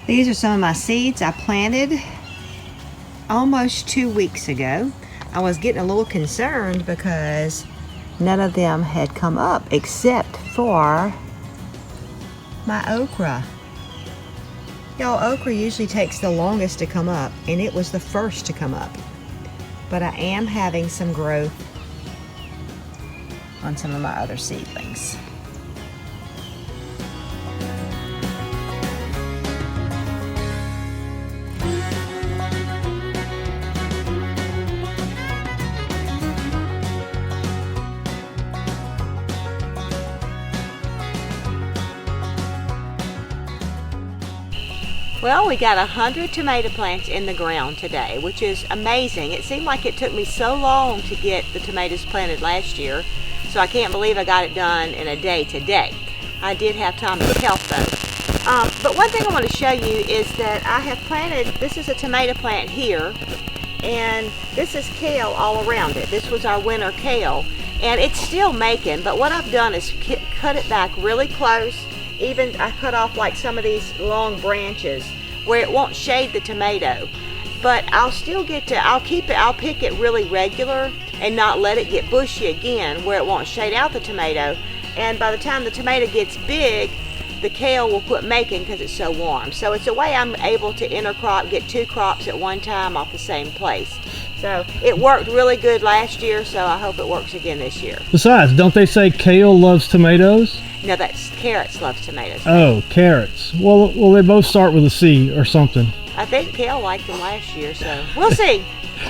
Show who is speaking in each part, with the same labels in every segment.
Speaker 1: These are some of my seeds I planted almost 2 weeks ago. I was getting a little concerned because none of them had come up except for my okra. Y'all, okra usually takes the longest to come up, and it was the first to come up. But I am having some growth on some of my other seedlings. Well, we got 100 tomato plants in the ground today, which is amazing. It seemed like it took me so long to get the tomatoes planted last year, so I can't believe I got it done in a day today. I did have time to help though. But one thing I want to show you is that I have planted, this is a tomato plant here, and this is kale all around it. This was our winter kale, and it's still making, but what I've done is cut it back really close. Even I cut off like some of these long branches where it won't shade the tomato, but I'll still get to, I'll pick it really regular and not let it get bushy again where it won't shade out the tomato. And by the time the tomato gets big, the kale will quit making because it's so warm. So it's a way I'm able to intercrop, get 2 crops at one time off the same place. So it worked really good last year, so I hope it works again this year.
Speaker 2: Besides, don't they say kale loves tomatoes?
Speaker 1: No, that's carrots loves tomatoes.
Speaker 2: Oh, carrots. Well, they both start with a C or something.
Speaker 1: I think kale liked them last year, so we'll see.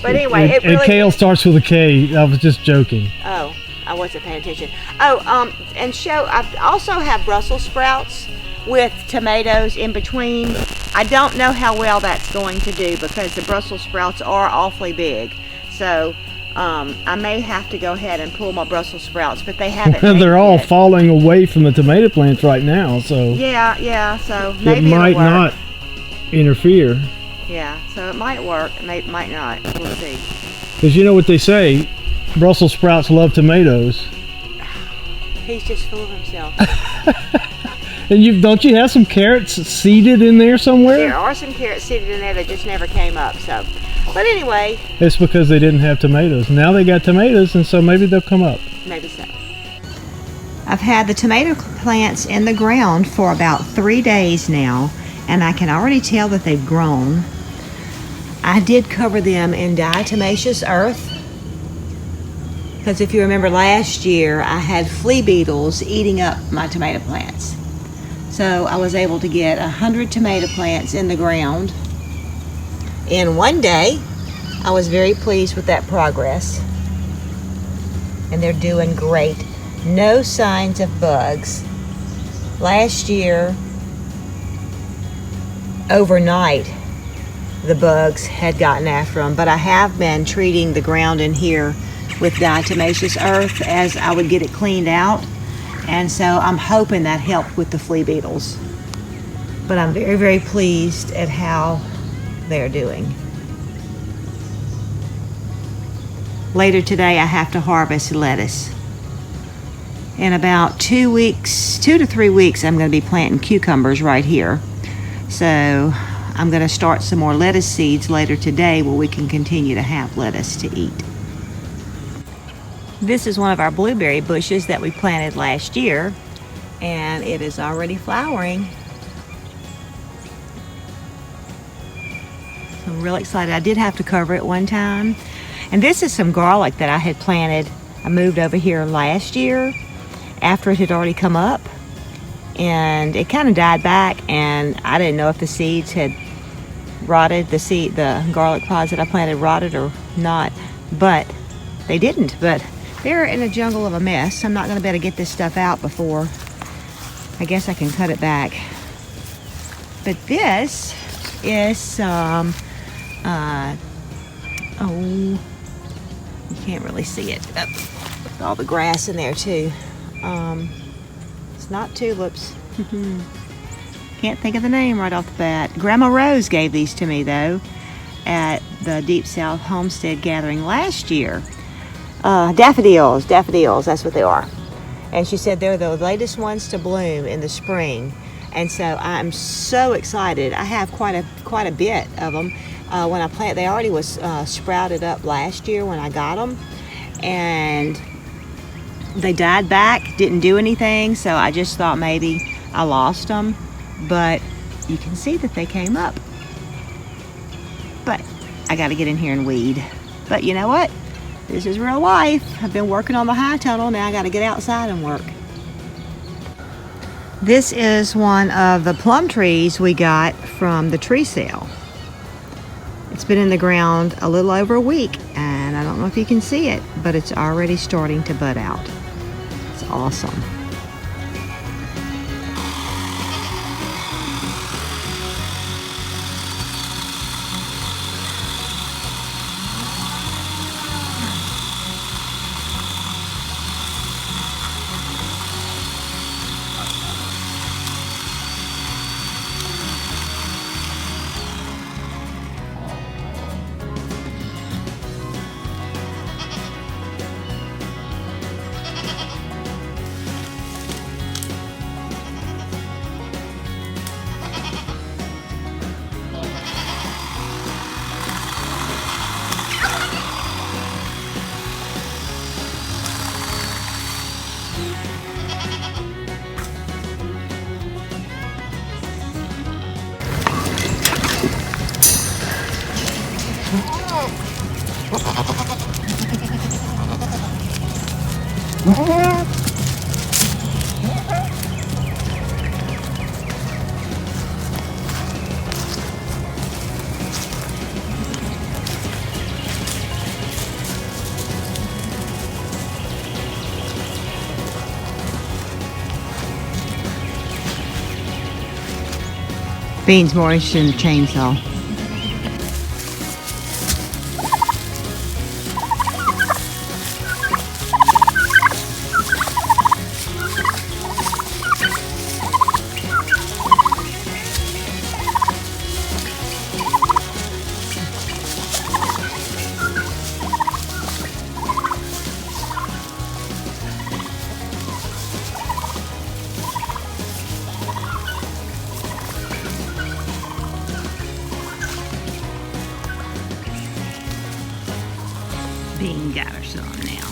Speaker 1: But anyway, it really...
Speaker 2: And kale starts with a K. I was just joking.
Speaker 1: Oh, I wasn't paying attention. Oh, I also have Brussels sprouts with tomatoes in between. I don't know how well that's going to do because the Brussels sprouts are awfully big. So I may have to go ahead and pull my Brussels sprouts, but they haven't.
Speaker 2: They're all falling away from the tomato plants right now, so
Speaker 1: yeah. So maybe
Speaker 2: it might not interfere.
Speaker 1: Yeah, so it might work, and it might not. We'll see.
Speaker 2: Because you know what they say, Brussels sprouts love tomatoes.
Speaker 1: He's just full of himself.
Speaker 2: And don't you have some carrots seeded in there somewhere?
Speaker 1: There are some carrots seeded in there that just never came up. So, but anyway,
Speaker 2: it's because they didn't have tomatoes. Now they got tomatoes, and so maybe they'll come up.
Speaker 1: Maybe so. I've had the tomato plants in the ground for about 3 days now, and I can already tell that they've grown. I did cover them in diatomaceous earth because if you remember last year, I had flea beetles eating up my tomato plants. So I was able to get 100 tomato plants in the ground in one day. I was very pleased with that progress. And they're doing great. No signs of bugs. Last year, overnight, the bugs had gotten after them, but I have been treating the ground in here with diatomaceous earth as I would get it cleaned out. And so I'm hoping that helped with the flea beetles. But I'm very, very pleased at how they're doing. Later today, I have to harvest lettuce. In about 2 to 3 weeks, I'm going to be planting cucumbers right here. So I'm going to start some more lettuce seeds later today where we can continue to have lettuce to eat. This is one of our blueberry bushes that we planted last year, and it is already flowering. So I'm really excited. I did have to cover it one time. And this is some garlic that I had planted. I moved over here last year after it had already come up, and it kind of died back, and I didn't know if the seeds had rotted, the garlic pods that I planted rotted or not, but they didn't. But they're in a jungle of a mess. I'm not going to be able to get this stuff out before I guess I can cut it back. But this is some, you can't really see it. With all the grass in there too. It's not tulips. Can't think of the name right off the bat. Grandma Rose gave these to me though at the Deep South Homestead Gathering last year. Daffodils, that's what they are. And she said they're the latest ones to bloom in the spring. And so I'm so excited. I have quite a bit of them. When I planted, they already was sprouted up last year when I got them, and they died back, didn't do anything, so I just thought maybe I lost them, but you can see that they came up. But I got to get in here and weed. But you know what? This is real life. I've been working on the high tunnel, now I got to get outside and work. This is one of the plum trees we got from the tree sale. It's been in the ground a little over a week, and I don't know if you can see it, but it's already starting to bud out. It's awesome. Bean's more interested in the chainsaw. Bean got her some now.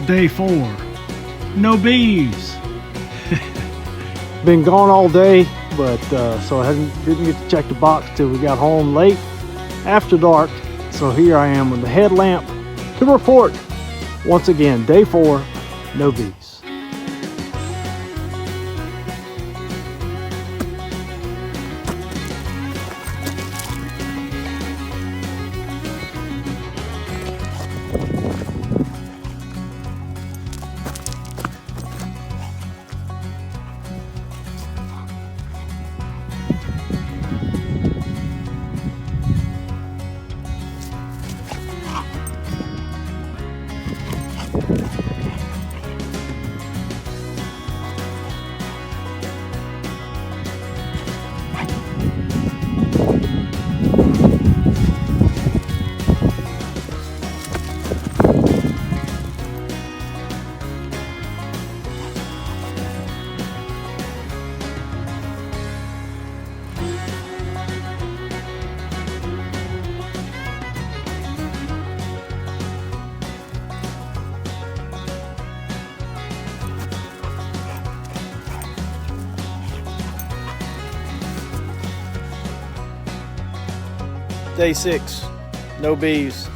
Speaker 2: Day 4. No bees.
Speaker 3: Been gone all day, but so I didn't get to check the box till we got home late after dark. So here I am with the headlamp to report once again. Day 4, no bees.
Speaker 4: Day 6, no bees.